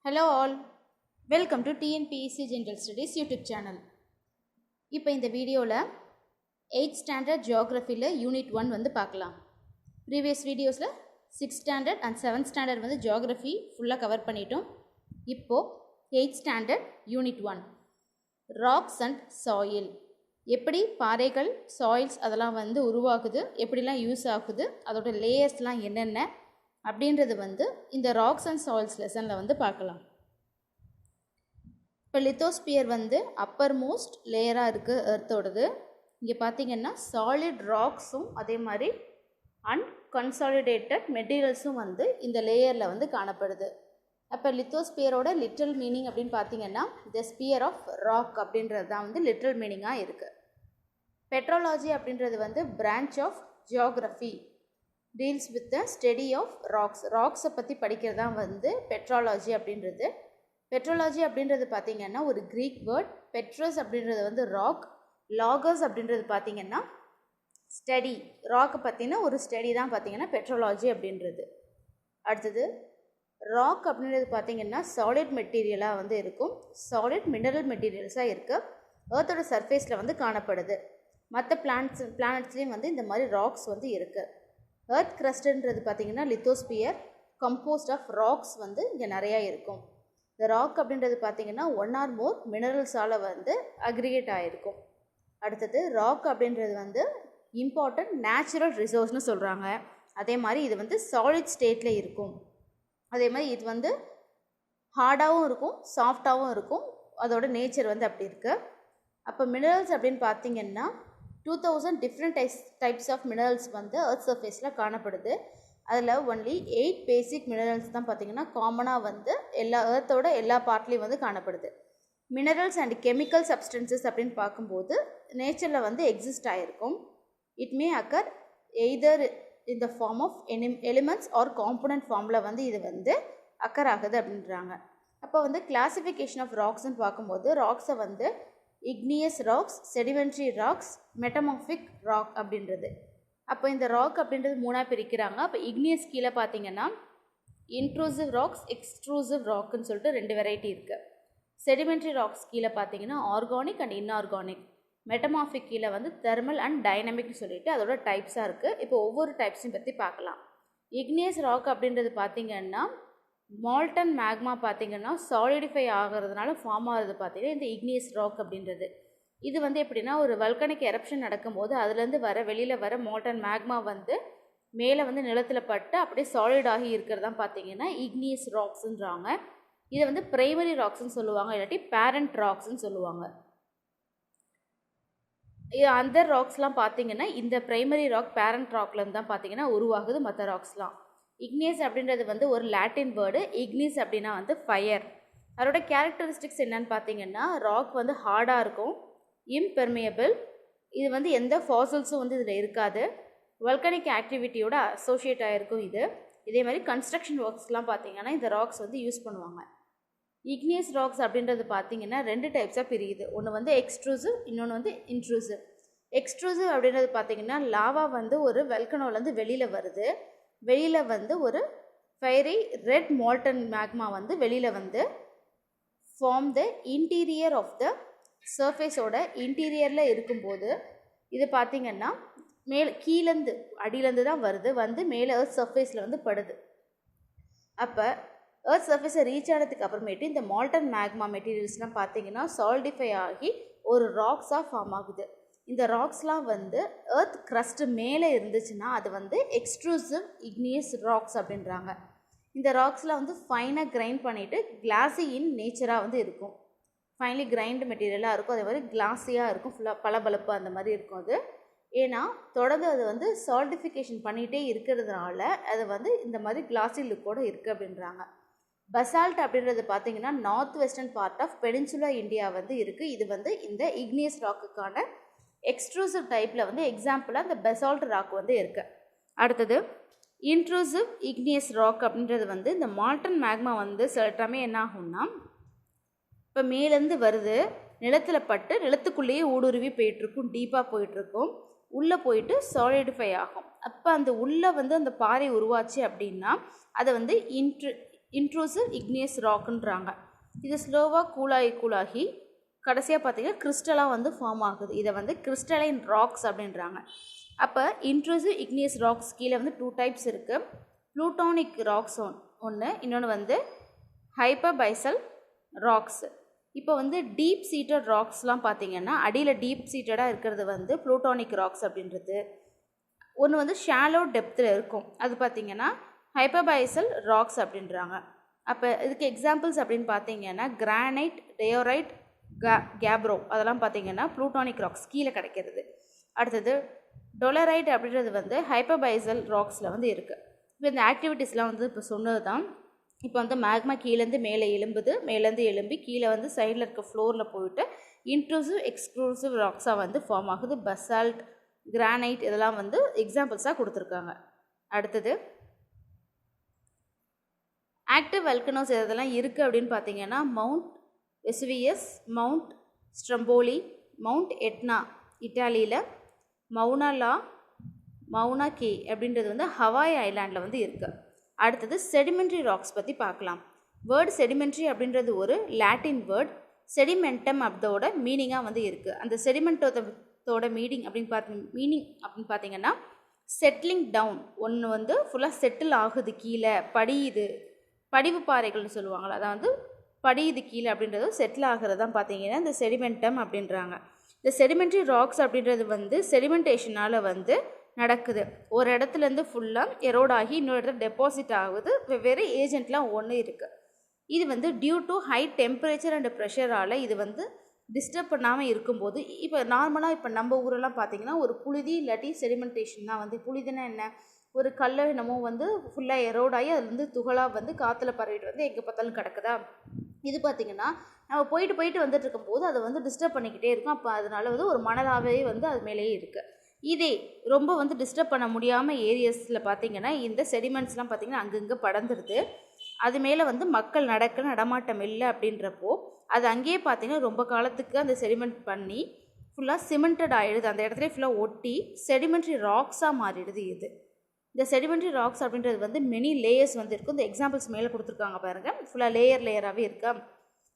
Hello all, welcome to TNPSC General Studies YouTube channel. இப்போ இந்த வீடியோவில் 8th standard geographyல unit 1 வந்து பார்க்கலாம். Previous videosல 6th standard and 7th standard வந்து geography ஃபுல்லாக கவர் பண்ணிட்டோம். இப்போ 8th standard unit 1 rocks and soil. எப்படி பாறைகள் சாயில்ஸ் அதெல்லாம் வந்து உருவாகுது, எப்படிலாம் யூஸ் ஆகுது, அதோட லேயர்ஸ்லாம் என்னென்ன அப்படின்றது வந்து இந்த ராக்ஸ் அண்ட் சாயில்ஸ் லெசனில் வந்து பார்க்கலாம். இப்போ லித்தோஸ்பியர் வந்து அப்பர் மோஸ்ட் லேயராக இருக்குது எர்த்தோடது. இங்கே பார்த்தீங்கன்னா சாலிட் ராக்ஸும் அதே மாதிரி அன்கன்சாலிடேட்டட் மெட்டீரியல்ஸும் வந்து இந்த லேயரில் வந்து காணப்படுது. அப்போ லித்தோஸ்பியரோட லிட்டல் மீனிங் அப்படின்னு பார்த்தீங்கன்னா த ஸ்பியர் ஆஃப் ராக் அப்படின்றது தான் வந்து லிட்டல் மீனிங்காக இருக்குது. பெட்ரோலாஜி அப்படின்றது வந்து branch of geography, deals with the study of ராக்ஸை பற்றி படிக்கிறது தான் வந்து பெட்ரோலாஜி அப்படின்றது. பெட்ரோலாஜி அப்படின்றது பார்த்திங்கன்னா ஒரு க்ரீக் வேர்ட். பெட்ரோஸ் அப்படின்றது வந்து ராக், லாகஸ் அப்படின்றது பார்த்திங்கன்னா ஸ்டடி, ராக்கை பற்றின ஒரு ஸ்டடி தான் பார்த்திங்கன்னா பெட்ரோலாஜி அப்படின்றது. அடுத்தது ராக் அப்படின்றது பார்த்திங்கன்னா சாலிட் மெட்டீரியலாக வந்து இருக்கும், சாலிட் மினரல் மெட்டீரியல்ஸாக இருக்குது, ஏர்த்தோட சர்ஃபேஸில் வந்து காணப்படுது. மற்ற பிளானட்ஸ்லேயும் வந்து இந்த மாதிரி ராக்ஸ் வந்து இருக்குது. எர்த் கிரஸ்ட்ன்றது பார்த்திங்கன்னா லித்தோஸ்பியர் கம்போஸ்ட் ஆஃப் ராக்ஸ் வந்து இங்கே நிறையா இருக்கும். இந்த ராக் அப்படின்றது பார்த்திங்கன்னா ஒன் ஆர் மோர் மினரல்ஸால் வந்து அக்ரிகேட் ஆகிருக்கும். அடுத்தது ராக் அப்படின்றது வந்து இம்பார்ட்டண்ட் நேச்சுரல் ரிசோர்ஸ்னு சொல்கிறாங்க. அதே மாதிரி இது வந்து சாலிட் ஸ்டேட்டில் இருக்கும். அதே மாதிரி இது வந்து ஹார்டாகவும் இருக்கும், சாஃப்டாகவும் இருக்கும், அதோட நேச்சர் வந்து அப்படி இருக்குது. அப்போ மினரல்ஸ் அப்படின்னு பார்த்திங்கன்னா 2000 டிஃப்ரெண்ட் டைப்ஸ் ஆஃப் மினரல்ஸ் வந்து எர்த் சர்ஃபேஸில் காணப்படுது. அதில் ஒன்லி 8 பேசிக் மினரல்ஸ் தான் பார்த்திங்கன்னா காமனாக வந்து எர்த்தோட எல்லா பார்ட்லேயும் வந்து காணப்படுது. மினரல்ஸ் அண்ட் கெமிக்கல் சப்ஸ்டன்சஸ் அப்படின்னு பார்க்கும்போது நேச்சரில் வந்து எக்ஸிஸ்ட் ஆகிருக்கும். It may occur either in the form of elements or compound ஃபார்மில் வந்து இது வந்து அக்கர் ஆகுது அப்படின்றாங்க. அப்போ வந்து கிளாசிஃபிகேஷன் ஆஃப் ராக்ஸ்ன்னு பார்க்கும்போது ராக்ஸை வந்து igneous rocks, sedimentary rocks, metamorphic rock அப்படின்றது. அப்போ இந்த ராக் அப்படின்றது மூணாக பிரிக்கிறாங்க. அப்போ இக்னியஸ் கீழே பார்த்தீங்கன்னா இன்ட்ரூசிவ் ராக்ஸ், எக்ஸ்ட்ரூசிவ் ராக்குன்னு சொல்லிட்டு 2 வெரைட்டி இருக்குது. செடிமெண்ட்ரி ராக்ஸ் கீழே பார்த்தீங்கன்னா ஆர்கானிக் அண்ட் இன்ஆர்கானிக். மெட்டமார்பிக் கீழே வந்து தெர்மல் அண்ட் டைனமிக்னு சொல்லிட்டு அதோட டைப்ஸாக இருக்குது. இப்போ ஒவ்வொரு டைப்ஸையும் பற்றி பார்க்கலாம். இக்னியஸ் ராக் அப்படின்றது பார்த்திங்கன்னா மால்டன் மேக்மா பார்த்திங்கன்னா சாலிடிஃபை ஆகிறதுனால ஃபார்ம் ஆகிறது பார்த்திங்கன்னா இந்த இக்னியஸ் ராக் அப்படின்றது. இது வந்து எப்படின்னா ஒரு வல்கனிக் எரப்ஷன் நடக்கும்போது அதுலேருந்து வெளியில் வர மால்டன் மேக்மா வந்து மேலே வந்து நிலத்தில் பட்டு அப்படியே சாலிட் ஆகி இருக்கிறது தான் பார்த்திங்கன்னா இக்னியஸ் ராக்ஸுன்றாங்க. இதை வந்து பிரைமரி ராக்ஸ்ன்னு சொல்லுவாங்க, இல்லாட்டி பேரண்ட் ராக்ஸ்ன்னு சொல்லுவாங்க. அந்த ராக்ஸ்லாம் பார்த்திங்கன்னா இந்த பிரைமரி ராக் பேரண்ட் ராக்லேருந்து தான் பார்த்திங்கன்னா உருவாகுது மற்ற ராக்ஸ்லாம். இக்னியஸ் அப்படின்றது வந்து ஒரு லாட்டின் வேர்டு. இக்னிஸ் அப்படின்னா வந்து ஃபயர். அதோட கேரக்டரிஸ்டிக்ஸ் என்னன்னு பார்த்தீங்கன்னா ராக் வந்து ஹார்டாக இருக்கும், இம்பெர்மியபிள், இது வந்து எந்த ஃபாசில்ஸும் வந்து இதில் இருக்காது, வல்கனிக் ஆக்டிவிட்டியோட அசோசியேட் ஆகிருக்கும் இது. இதே மாதிரி கன்ஸ்ட்ரக்ஷன் ஒர்க்ஸ்லாம் பார்த்தீங்கன்னா இந்த ராக்ஸ் வந்து யூஸ் பண்ணுவாங்க. இக்னியஸ் ராக்ஸ் அப்படின்றது பார்த்தீங்கன்னா 2 டைப்ஸாக பிரியுது. ஒன்று வந்து எக்ஸ்ட்ரூசிவ், இன்னொன்று வந்து இன்ட்ரூசிவ். எக்ஸ்ட்ரூசிவ் அப்படின்றது பார்த்தீங்கன்னா லாவா வந்து ஒரு வெல்கனோலேருந்து வெளியில் வருது, வெளியில் வந்து ஒரு ஃபயரி ரெட் மால்டன் மேக்மா வந்து வெளியில் வந்து form the interior of the சர்ஃபேஸோட இன்டீரியரில் இருக்கும்போது இது பார்த்திங்கன்னா கீழேருந்து அடியிலேருந்து தான் வருது, வந்து மேலே எர்த் சர்ஃபேஸில் வந்து படுது. அப்போ எர்த் சர்ஃபேஸை ரீச் ஆனதுக்கு அப்புறமேட்டு இந்த மால்டன் மேக்மா மெட்டீரியல்ஸ்லாம் பார்த்திங்கன்னா சாலிடிஃபை ஆகி ஒரு ராக்ஸாக ஃபார்ம் ஆகுது. இந்த ராக்ஸ்லாம் வந்து எர்த் க்ரஸ்ட்டு மேலே இருந்துச்சுன்னா அது வந்து எக்ஸ்ட்ரூசிவ் இக்னியஸ் ராக்ஸ் அப்படின்றாங்க. இந்த ராக்ஸ்லாம் வந்து ஃபைனாக கிரைண்ட் பண்ணிவிட்டு கிளாஸி இன் நேச்சராக வந்து இருக்கும், ஃபைனலி கிரைண்ட் மெட்டீரியலாக இருக்கும், அதே மாதிரி கிளாஸியாக இருக்கும், ஃபுல்லாக பளபளப்பு அந்த மாதிரி இருக்கும் அது. ஏன்னா தொடர்ந்து அது வந்து சாலிடிஃபிகேஷன் பண்ணிகிட்டே இருக்கிறதுனால அது வந்து இந்த மாதிரி கிளாஸி லுக்கோடு இருக்குது அப்படின்றாங்க. பசால்ட் அப்படின்றது பார்த்திங்கன்னா north western part of peninsula India வந்து இருக்குது. இது வந்து இந்த இக்னியஸ் ராக்குக்கான எக்ஸ்ட்ரூசிவ் டைப்பில் வந்து எக்ஸாம்பிளாக இந்த பெசால்ட் ராக் வந்து இருக்குது. அடுத்தது இன்ட்ரூசிவ் இக்னியஸ் ராக் அப்படின்றது வந்து இந்த மால்டன் மேக்மா வந்து சில டைமே என்ன ஆகும்னா இப்போ மேலேருந்து வருது, நிலத்தில் பட்டு நிலத்துக்குள்ளேயே ஊடுருவி போயிட்டுருக்கும், டீப்பாக போயிட்டுருக்கும், உள்ளே போயிட்டு சாலிடிஃபை ஆகும். அப்போ அந்த உள்ளே வந்து அந்த பாறை உருவாச்சு அப்படின்னா அதை வந்து இன்ட்ரூசிவ் இக்னியஸ் ராக்குன்றாங்க. இது ஸ்லோவாக கூலாகி கடைசியாக பார்த்திங்கன்னா கிறிஸ்டலாக வந்து ஃபார்ம் ஆகுது. இதை வந்து கிறிஸ்டலைன் ராக்ஸ் அப்படின்றாங்க. அப்போ இன்ட்ரூசிவ் இக்னியஸ் ராக்ஸ் கீழே வந்து 2 டைப்ஸ் இருக்குது. ப்ளூட்டோனிக் ராக்ஸ் ஒன்று, இன்னொன்று வந்து ஹைப்பர்பைசல் ராக்ஸ். இப்போ வந்து டீப் சீட்டட் ராக்ஸ்லாம் பார்த்திங்கன்னா அடியில் டீப் சீட்டடாக இருக்கிறது வந்து ப்ளூட்டோனிக் ராக்ஸ் அப்படின்றது. ஒன்று வந்து ஷாலோ டெப்த்தில் இருக்கும், அது பார்த்திங்கன்னா ஹைப்பர்பைசல் ராக்ஸ் அப்படின்றாங்க. அப்போ இதுக்கு எக்ஸாம்பிள்ஸ் அப்படின்னு பார்த்தீங்கன்னா கிரானைட், டயோரைட், கேப்ரோ அதெல்லாம் பார்த்திங்கன்னா ப்ளூட்டோனிக் ராக்ஸ் கீழே கிடைக்கிறது. அடுத்தது டொலரைட் அப்படின்றது வந்து ஹைப்பர்பைசல் ராக்ஸில் வந்து இருக்குது. இப்போ இந்த ஆக்டிவிட்டீஸ்லாம் வந்து இப்போ சொன்னது தான். இப்போ வந்து மேக்மா கீழேருந்து மேலே எழும்புது, மேலேருந்து எழும்பி கீழே வந்து சைடில் இருக்க ஃப்ளோரில் போயிட்டு இன்ட்ரூசிவ் எக்ஸ்க்ளூசிவ் ராக்ஸாக வந்து ஃபார்ம் ஆகுது. பசால்ட், கிரானைட் இதெல்லாம் வந்து எக்ஸாம்பிள்ஸாக கொடுத்துருக்காங்க. அடுத்தது ஆக்டிவ் வல்கனோஸ் இதெல்லாம் இருக்குது அப்படின்னு பார்த்தீங்கன்னா Mount Vesuvius, Mount Stromboli, Mount Etna இட்டாலியில், மவுனா கே அப்படின்றது வந்து ஹவாய் ஐலாண்டில் வந்து இருக்குது. அடுத்தது செடிமெண்ட்ரி ராக்ஸ் பற்றி பார்க்கலாம். வேர்டு செடிமெண்ட்ரி அப்படின்றது ஒரு லாட்டின் வேர்ட். செடிமெண்டம் அதோட மீனிங்காக வந்து இருக்குது. அந்த செடிமெண்டோட மீனிங் அப்படின்னு பார்த்தீங்கன்னா செட்டிலிங் டவுன், ஒன்று வந்து ஃபுல்லாக செட்டில் ஆகுது, கீழே படியுது, படிவு பாறைகள்னு சொல்லுவாங்களா, அதான் வந்து படியுது கீழே அப்படின்றது செட்டில் ஆகிறது தான் பார்த்தீங்கன்னா இந்த செடிமெண்டம் அப்படின்றாங்க. இந்த செடிமெண்ட்ரி ராக்ஸ் அப்படின்றது வந்து செடிமெண்டேஷனால் வந்து நடக்குது. ஒரு இடத்துலேருந்து ஃபுல்லாக எரோட் ஆகி இன்னொரு இடத்துல டெபாசிட் ஆகுது. வெவ்வேறு ஏஜென்ட்லாம் ஒன்று இருக்குது. இது வந்து due to high temperature and ப்ரெஷரால் இது வந்து டிஸ்டர்ப் பண்ணாமல் இருக்கும்போது, இப்போ நார்மலாக இப்போ நம்ம ஊரெல்லாம் பார்த்திங்கன்னா ஒரு புழுதி இல்லாட்டி செடிமெண்டேஷன் தான் வந்து. புழுதினா என்ன, ஒரு கல்லை என்னமோ வந்து ஃபுல்லாக எரோடாகி அது வந்து துகளாக வந்து காற்றுல பரவிட்டு வந்து எங்கே பார்த்தாலும் கிடக்குதா. இது பார்த்திங்கன்னா நம்ம போயிட்டு வந்துட்டு இருக்கும்போது அதை வந்து டிஸ்டர்ப் பண்ணிக்கிட்டே இருக்கும். அப்போ அதனால வந்து ஒரு மணலாகவே வந்து அது மேலேயே இருக்குது. இதே ரொம்ப வந்து டிஸ்டர்ப் பண்ண முடியாமல் ஏரியாஸில் பார்த்திங்கன்னா இந்த செடிமெண்ட்ஸ்லாம் பார்த்திங்கன்னா அங்கங்கே படர்ந்துருது. அது மேலே வந்து மக்கள் நடமாட்டம் இல்லை அப்படின்றப்போ அது அங்கேயே பார்த்திங்கன்னா ரொம்ப காலத்துக்கு அந்த செடிமெண்ட் பண்ணி ஃபுல்லாக சிமெண்டட் ஆகிடுது. அந்த இடத்துல ஃபுல்லாக ஒட்டி செடிமெண்ட்ரி ராக்ஸாக மாறிடுது. இந்த செடிமெண்ட்ரி ராக்ஸ் அப்படின்றது வந்து மெனி லேயர்ஸ் வந்து இருக்கும். இந்த எக்ஸாம்பிள்ஸ் மேலே கொடுத்துருக்காங்க பாருங்கள், ஃபுல்லாக லேயராகவே இருக்கா,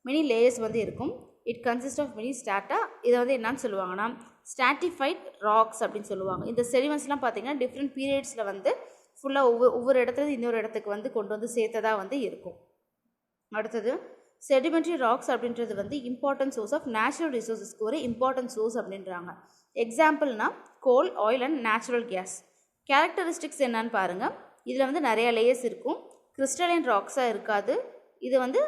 மெனி லேயர்ஸ் வந்து இருக்கும். It consist of many strata. இதை வந்து என்னன்னு சொல்லுவாங்கன்னா ஸ்டாட்டிஃபைட் ராக்ஸ் அப்படின்னு சொல்லுவாங்க. இந்த செடிமெண்ட்ஸ்லாம் பார்த்திங்கன்னா டிஃப்ரெண்ட் பீரியட்ஸில் வந்து ஃபுல்லாக ஒவ்வொரு இடத்துல இன்னொரு இடத்துக்கு வந்து கொண்டு வந்து சேர்த்ததாக வந்து இருக்கும். அடுத்தது செடிமெண்ட்ரி ராக்ஸ் அப்படின்றது வந்து இம்பார்ட்டன்ட் சோர்ஸ் ஆஃப் நேச்சுரல் ரிசோர்ஸஸ்க்கு ஒரு இம்பார்ட்டன்ட் சோர்ஸ் அப்படின்றாங்க. எக்ஸாம்பிள்னா coal, oil and natural gas. Characteristics என்னன்னு பாருங்கள். இதில் வந்து நிறையா லேயர்ஸ் இருக்கும். கிறிஸ்டலைன் ராக்ஸாக இருக்காது. இது வந்து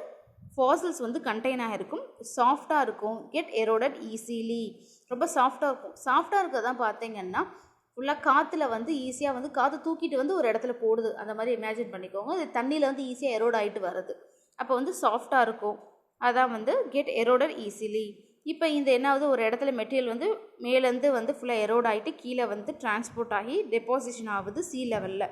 ஃபாசில்ஸ் வந்து கண்டெய்னாக இருக்கும். சாஃப்டாக இருக்கும். கெட் எரோடட் ஈஸிலி, ரொம்ப சாஃப்டாக இருக்கும். சாஃப்டாக இருக்கிறதான் பார்த்தீங்கன்னா ஃபுல்லாக காற்றுல வந்து ஈஸியாக வந்து காற்று தூக்கிட்டு வந்து ஒரு இடத்துல போடுது, அந்த மாதிரி இமேஜின் பண்ணிக்கோங்க. இது தண்ணியில் வந்து ஈஸியாக எரோட் ஆகிட்டு வருது. அப்போ வந்து சாஃப்டாக இருக்கும். அதான் வந்து கெட் எரோடட் ஈஸிலி. இப்போ இந்த என்னாவது ஒரு இடத்துல மெட்டீரியல் வந்து மேலேருந்து வந்து ஃபுல்லாக எரோட் ஆகிட்டு கீழே வந்து டிரான்ஸ்போர்ட் ஆகி டெபாசிஷன் ஆகுது சீ லெவலில்.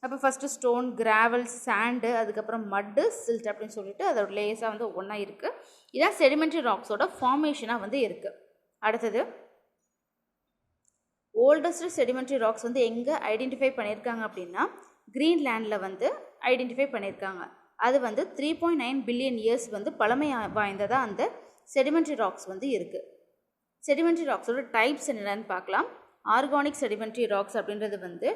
அப்போ ஃபஸ்ட்டு ஸ்டோன், கிராவல், சாண்டு, அதுக்கப்புறம் மட்டு, சில்ட் அப்படின்னு சொல்லிட்டு அதோட லேயர்ஸாக வந்து ஒன்றா இருக்குது. இதான் செடிமெண்ட்ரி ராக்ஸோட ஃபார்மேஷனாக வந்து இருக்குது. அடுத்தது ஓல்டஸ்ட் செடிமெண்ட்ரி ராக்ஸ் வந்து எங்கே ஐடென்டிஃபை பண்ணியிருக்காங்க அப்படின்னா கிரீன்லேண்டில் வந்து ஐடென்டிஃபை பண்ணியிருக்காங்க. அது வந்து 3.9 பில்லியன் இயர்ஸ் வந்து பழமை வாய்ந்ததாக அந்த செடிமெண்ட்ரி ராக்ஸ் வந்து இருக்குது. செடிமெண்ட்ரி ராக்ஸோட டைப்ஸ் என்னென்னு பார்க்கலாம். ஆர்கானிக் செடிமெண்ட்ரி ராக்ஸ் அப்படின்றது வந்து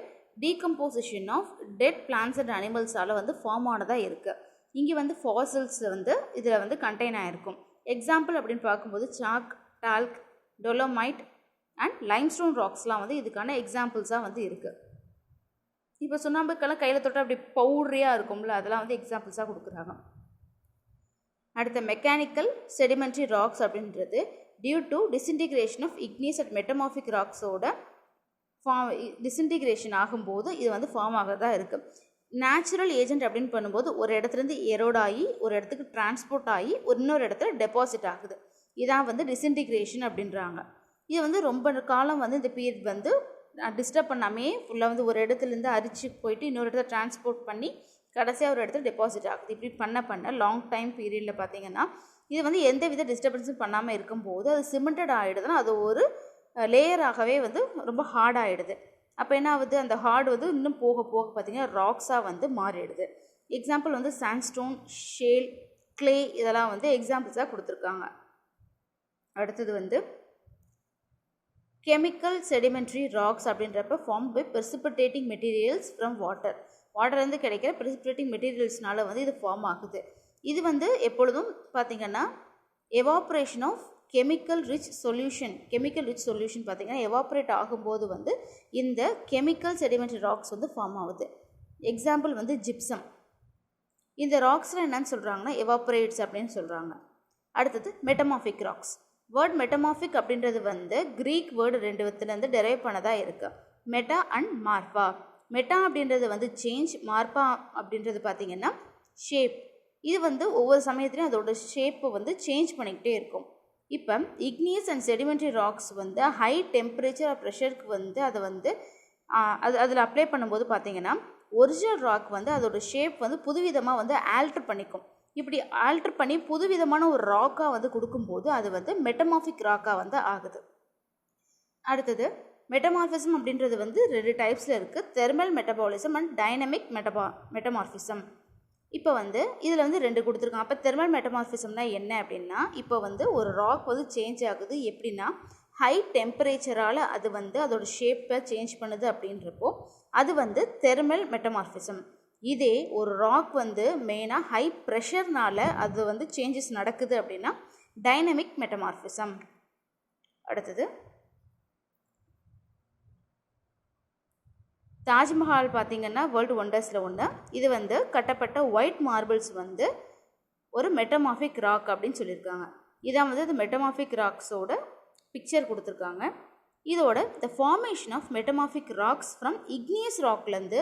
decomposition of dead plants and அனிமல்ஸால் வந்து ஃபார்ம் ஆனதாக இருக்குது. இங்கே வந்து ஃபாசில்ஸ் வந்து இதில் வந்து கண்டெயின் ஆகிருக்கும். எக்ஸாம்பிள் அப்படின்னு பார்க்கும்போது சாக், டால்க், டொலோமைட் அண்ட் லைம்ஸ்டோன் ராக்ஸ்லாம் வந்து இதுக்கான எக்ஸாம்பிள்ஸாக வந்து இருக்குது. இப்போ சுண்ணாம்புக்கெல்லாம் கையில் தொட்டால் அப்படி பவுடரியாக இருக்கும்ல, அதெல்லாம் வந்து எக்ஸாம்பிள்ஸாக கொடுக்குறாங்க. அடுத்த மெக்கானிக்கல் செடிமெண்ட்ரி ராக்ஸ் அப்படின்றது due to disintegration of igneous at metamorphic ராக்ஸோட டிஸ்இன்டிகிரேஷன் ஆகும்போது இது வந்து ஃபார்ம் ஆகிறதா இருக்குது. நேச்சுரல் ஏஜென்ட் அப்படின்னு பண்ணும்போது ஒரு இடத்துலேருந்து எரோட் ஆகி ஒரு இடத்துக்கு டிரான்ஸ்போர்ட் ஆகி இன்னொரு இடத்துல டெபாசிட் ஆகுது. இதான் வந்து டிஸ்இன்டிகிரேஷன் அப்படின்றாங்க. இது வந்து ரொம்ப காலம் வந்து இந்த பீரியட் வந்து டிஸ்டர்ப் பண்ணாமே ஃபுல்லாக வந்து ஒரு இடத்துலேருந்து அரிச்சு போயிட்டு இன்னொரு இடத்துல டிரான்ஸ்போர்ட் பண்ணி கடைசியாக ஒரு இடத்துல டெபாசிட் ஆகுது. இப்படி பண்ண லாங் டைம் பீரியடில் பார்த்திங்கன்னா இது வந்து எந்த வித டிஸ்டர்பன்ஸும் பண்ணாமல் இருக்கும்போது அது சிமெண்டட் ஆகிடுதுன்னா அது ஒரு லேயராகவே வந்து ரொம்ப ஹார்ட் ஆகிடுது. அப்போ என்ன ஆகுது, அந்த ஹார்டு வந்து இன்னும் போக போக பார்த்திங்கன்னா ராக்ஸாக வந்து மாறிடுது. எக்ஸாம்பிள் வந்து சாண்ட்ஸ்டோன், ஷேல், கிளே இதெல்லாம் வந்து எக்ஸாம்பிள்ஸாக கொடுத்துருக்காங்க. அடுத்தது வந்து கெமிக்கல் செடிமெண்ட்ரி ராக்ஸ் அப்படின்றப்ப form by precipitating materials from water. வாட்டர்லேருந்து கிடைக்கிற precipitating மெட்டீரியல்ஸ்னால வந்து இது ஃபார்ம் ஆகுது. இது வந்து எப்பொழுதும் பார்த்திங்கன்னா evaporation of chemical rich solution பார்த்திங்கன்னா எவாப்ரேட் ஆகும்போது வந்து இந்த கெமிக்கல் செடிமெண்ட்ரி ராக்ஸ் வந்து ஃபார்ம் ஆகுது. எக்ஸாம்பிள் வந்து ஜிப்சம். இந்த ராக்ஸில் என்னன்னு சொல்கிறாங்கன்னா எவாப்ரேட்ஸ் அப்படின்னு சொல்கிறாங்க. அடுத்தது மெட்டமார்பிக் ராக்ஸ். வேர்ட் மெட்டமார்பிக் அப்படின்றது வந்து க்ரீக் வேர்டு 2 விதத்துலேருந்து டெரைவ் பண்ணதாக இருக்குது. Meta and மார்பா. மெட்டா அப்படின்றது வந்து சேஞ்ச், மார்பா அப்படின்றது பார்த்திங்கன்னா ஷேப். இது வந்து ஒவ்வொரு சமயத்துலையும் அதோட ஷேப்பை வந்து சேஞ்ச் பண்ணிக்கிட்டே இருக்கும். இப்போ இக்னியஸ் அண்ட் செடிமெண்ட்ரி ராக்ஸ் வந்து ஹை டெம்பரேச்சர் ப்ரெஷருக்கு வந்து அதை வந்து அதில் அப்ளை பண்ணும்போது பார்த்திங்கன்னா ஒரிஜினல் ராக் வந்து அதோட ஷேப் வந்து புதுவிதமாக வந்து ஆல்ட்ரு பண்ணிக்கும். இப்படி ஆல்ட்ரு பண்ணி புதுவிதமான ஒரு ராக்காக வந்து கொடுக்கும்போது அது வந்து மெட்டமார்பிக் ராக்காக வந்து ஆகுது. அடுத்தது மெட்டமார்பிசம் அப்படின்றது வந்து 2 டைப்ஸில் இருக்குது. Thermal metabolism and dynamic metamorphism. இப்போ வந்து இதில் வந்து 2 கொடுத்துருக்காங்க. அப்போ தெர்மல் மெட்டமார்பிசம்னா என்ன அப்படின்னா, இப்போ வந்து ஒரு ராக் வந்து சேஞ்ச் ஆகுது. எப்படின்னா ஹை டெம்பரேச்சரால் அது வந்து அதோட ஷேப்பை சேஞ்ச் பண்ணுது அப்படின்றப்போ அது வந்து தெர்மல் மெட்டமார்பிசம். இதே ஒரு ராக் வந்து மெயினாக ஹை ப்ரெஷர்னால் அது வந்து சேஞ்சஸ் நடக்குது அப்படின்னா டைனமிக் மெட்டமார்பிசம். அடுத்தது தாஜ்மஹால் பார்த்திங்கன்னா வேர்ல்டு ஒண்டர்ஸில் ஒன்று. இது வந்து கட்டப்பட்ட ஒயிட் மார்பிள்ஸ் வந்து ஒரு மெட்டமார்பிக் ராக் அப்படின்னு சொல்லியிருக்காங்க. இதான் வந்து இந்த மெட்டமார்பிக் ராக்ஸோட பிக்சர் கொடுத்துருக்காங்க. இதோட the formation of metamorphic rocks from igneous ராக்லேருந்து